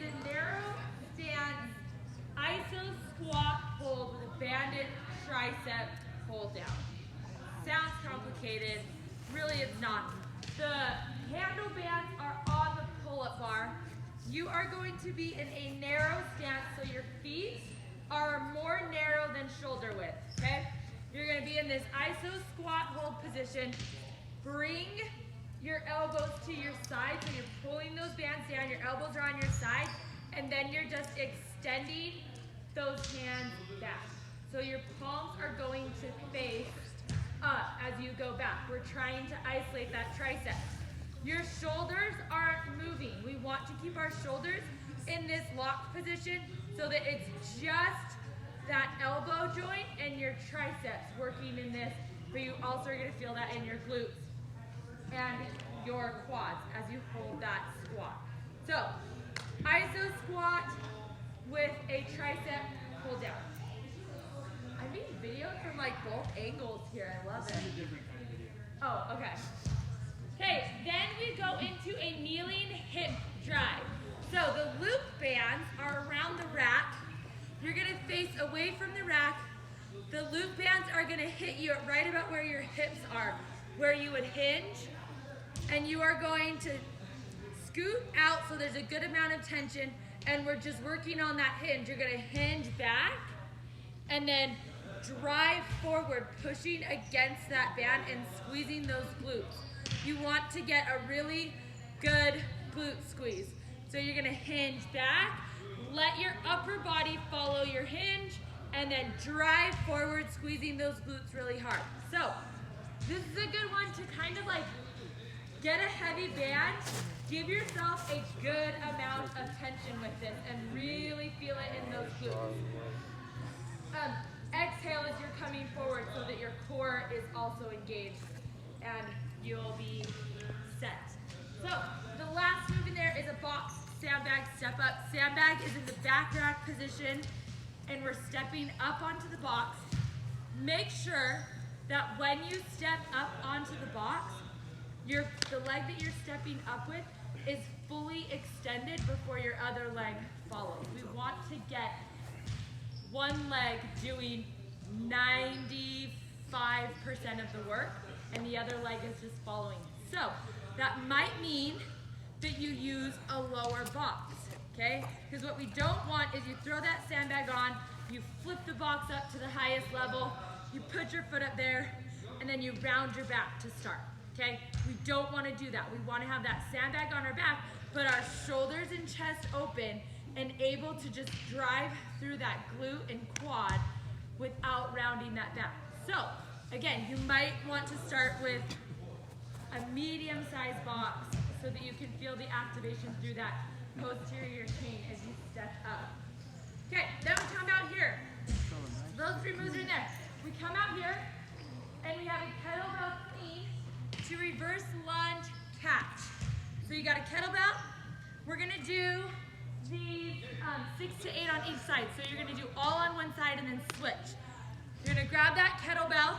is a narrow stance iso squat hold with a banded tricep hold down. Sounds complicated, really it's not. The handle bands are on the pull-up bar. You are going to be in a narrow stance, so your feet are more narrow than shoulder width, okay? You're gonna be in this iso squat hold position. Bring your elbows to your side, so you're pulling those bands down, your elbows are on your side, and then you're just extending those hands back. So your palms are going to face up as you go back. We're trying to isolate that tricep. Your shoulders aren't moving. We want to keep our shoulders in this locked position so that it's just that elbow joint and your triceps working in this, but you also are going to feel that in your glutes and your quads as you hold that squat. So, iso squat with a tricep pull down. I'm being videoed from like both angles here. I love it. Oh, okay. Okay, then we go into a kneeling hip drive. So the loop bands are around the rack. You're gonna face away from the rack. The loop bands are gonna hit you right about where your hips are, where you would hinge. And you are going to scoot out so there's a good amount of tension, and we're just working on that hinge. You're gonna hinge back and then drive forward, pushing against that band and squeezing those glutes. You want to get a really good glute squeeze. So you're gonna hinge back, let your upper body follow your hinge, and then drive forward, squeezing those glutes really hard. So this is a good one to kind of like get a heavy band, give yourself a good amount of tension with this and really feel it in those glutes. Exhale as you're coming forward so that your core is also engaged and you'll be set. So the last move in there is a box sandbag step up. Sandbag is in the back rack position and we're stepping up onto the box. Make sure that when you step up onto the box, the leg that you're stepping up with is fully extended before your other leg follows. We want to get one leg doing 95% of the work and the other leg is just following. So that might mean that you use a lower box, okay? Because what we don't want is you throw that sandbag on, you flip the box up to the highest level, you put your foot up there, and then you round your back to start, okay? We don't want to do that. We want to have that sandbag on our back, but our shoulders and chest open and able to just drive through that glute and quad without rounding that back. So, again, you might want to start with a medium-sized box so that you can feel the activation through that posterior chain as you step up. Okay, then we come out here. Those three moves are in there. We come out here and we have a kettlebell clean to reverse lunge catch. So you got a kettlebell. We're gonna do these 6 to 8 on each side. So you're gonna do all on one side and then switch. You're gonna grab that kettlebell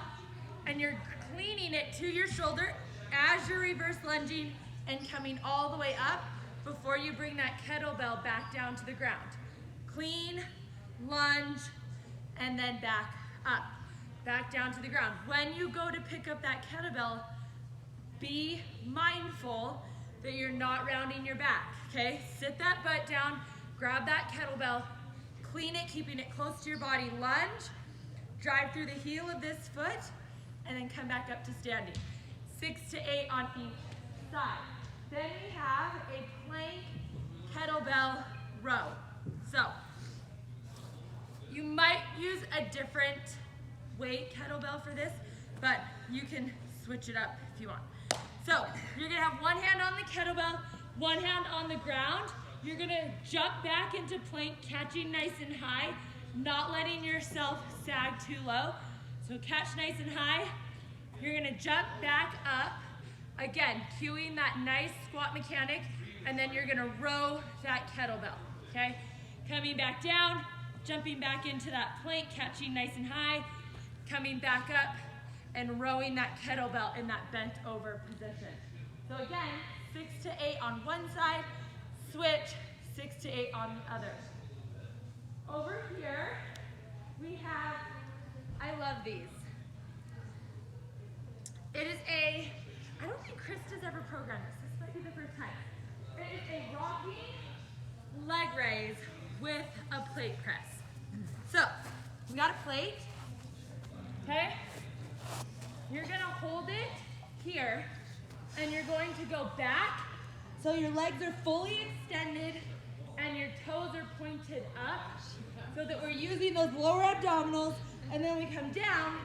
and you're cleaning it to your shoulder as you're reverse lunging and coming all the way up before you bring that kettlebell back down to the ground. Clean, lunge, and then back up, back down to the ground. When you go to pick up that kettlebell, be mindful that you're not rounding your back, okay? Sit that butt down, grab that kettlebell, clean it, keeping it close to your body, lunge, drive through the heel of this foot, and then come back up to standing. 6 to 8 on each side. Then we have a plank kettlebell row. So, you might use a different weight kettlebell for this, but you can switch it up if you want. So, you're gonna have one hand on the kettlebell, one hand on the ground. You're gonna jump back into plank, catching nice and high, not letting yourself sag too low. So catch nice and high. You're gonna jump back up. Again, cueing that nice squat mechanic, and then you're gonna row that kettlebell, okay? Coming back down, jumping back into that plank, catching nice and high, coming back up, and rowing that kettlebell in that bent over position. So again, 6 to 8 on one side, switch, 6 to to 8 on the other. Over here, we have, I love these. It is I don't think Krista's ever programmed this. This might be the first time. It is a rocking leg raise with a plate press. So, we got a plate, okay? You're gonna hold it here, and you're going to go back, so your legs are fully extended, and your toes are pointed up, so that we're using those lower abdominals, and then we come down,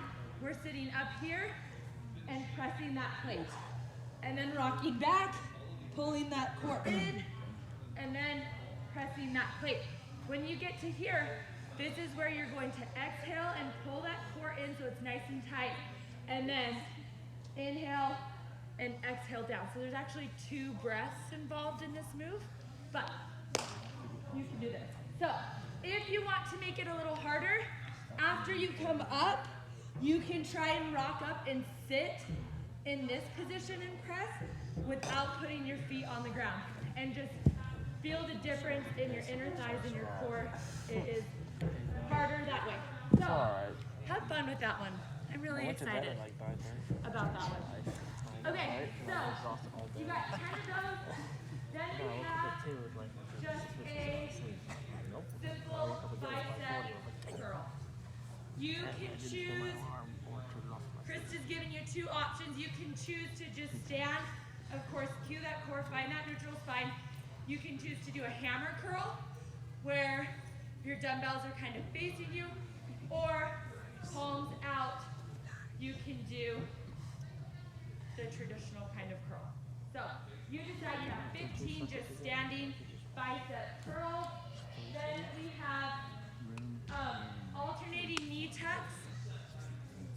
we're sitting up here, and pressing that plate. And then rocking back, pulling that core in, and then pressing that plate. When you get to here, this is where you're going to exhale and pull that core in so it's nice and tight. And then inhale and exhale down. So there's actually 2 breaths involved in this move, but you can do this. So if you want to make it a little harder, after you come up, you can try and rock up and sit in this position and press without putting your feet on the ground. And just feel the difference in your inner thighs and your core. It is harder that way. So, have fun with that one. I'm really excited about that one. Okay, so you got 10 of those. Then we have just a simple bicep curl. You can choose, Krista's giving you 2 options. You can choose to just stand, of course, cue that core, find that neutral spine. You can choose to do a hammer curl, where your dumbbells are kind of facing you, or palms out, you can do the traditional kind of curl. So, you decide you have 15 just standing bicep curls. Then we have alternating knee tucks.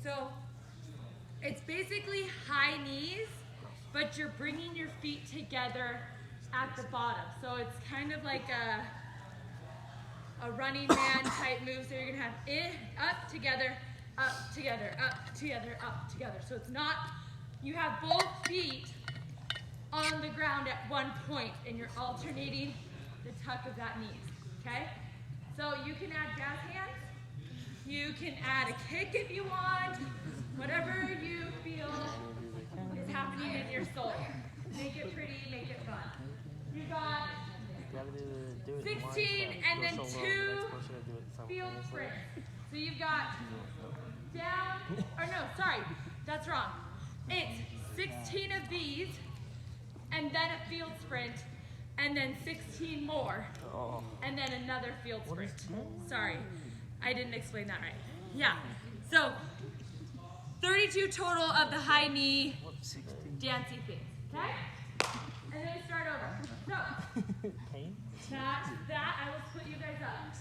So it's basically high knees, but you're bringing your feet together at the bottom. So it's kind of like a running man type move. So you're gonna have in, up, together, up, together, up, together, up, together. So it's not, you have both feet on the ground at one point and you're alternating the tuck of that knees, okay? So you can add jazz hands. You can add a kick if you want. Whatever you feel is happening in your soul. Make it pretty, make it fun. You got 16 and then 2 field sprints. So you've got down, or no, sorry, that's wrong. It's 16 of these and then a field sprint and then 16 more and then another field sprint. Sorry, I didn't explain that right. Yeah, so 32 total of the high knee dancey things, okay? And then we start over. So, that, I will split you guys up.